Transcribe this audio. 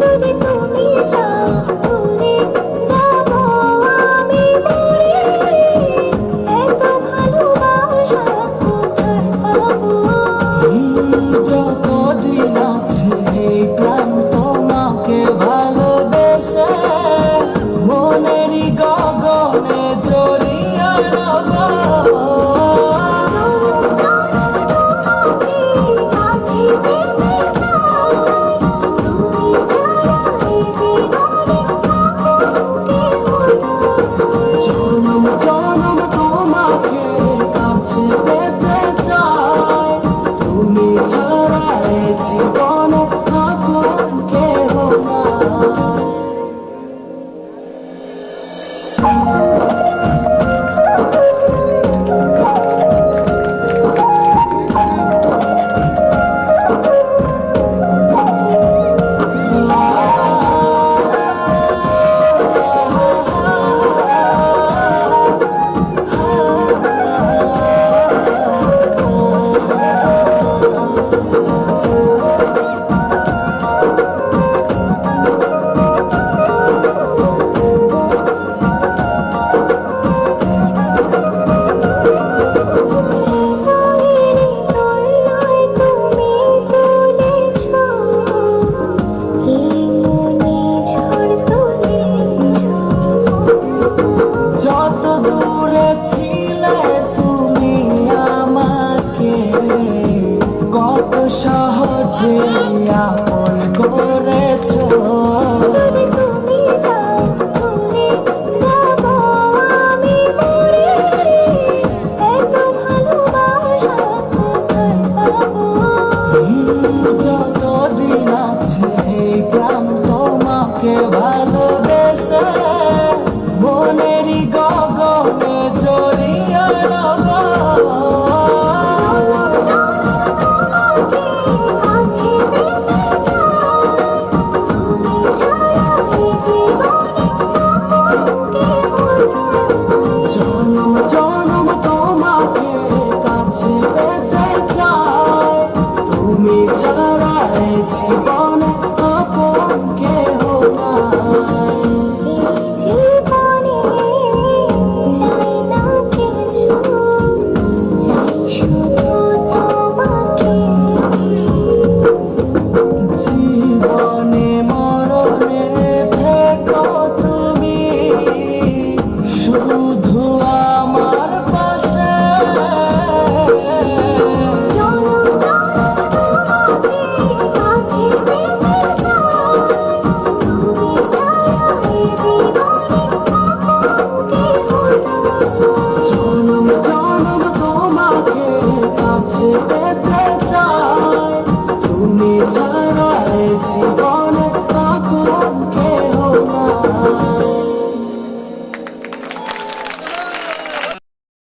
যদি তুমি যাও দূরে যাব আমি মরে, এত ভালোবাসা কোথায় পাবো? যতদিন আছে এই প্রাণ তোমাকে ভালোবেসে মনেরই গগনে জড়িয়ে রব। জনম জনম তোমাকে কাছে পেতে চাই, তুমি ছাড়া এই জীবনে আপন কেহ নাই। যত দূরে ছিলে তুমি আমাকে কত সহজে আপন করেছো। যদি তুমি যাও দূরে যাব আমি মরে, এত ভালোবাসা কোথায় পাবো? যতদিন আছে এই প্রাণ তোমাকে ভালোবেসে মনেরই গগনে জড়িয়ে রব। জনম জনম তোমাকে কাছে পেতে চাই, তুমি ছাড়া এই জীবনে আপন কেহ নাই। চাই না কিছু, চাই শুধু তোমাকে। জীবনে মরণে থেকো তুমি শুধু আমার পাশে। জনম জনম তোমাকে কাছে পেতে চাই, তুমি ছাড়া এই জীবনে আপন কেহ নাই। জনম জনম তোমাকে কাছে পেতে চাই, তুমি ছাড়া এই জীবন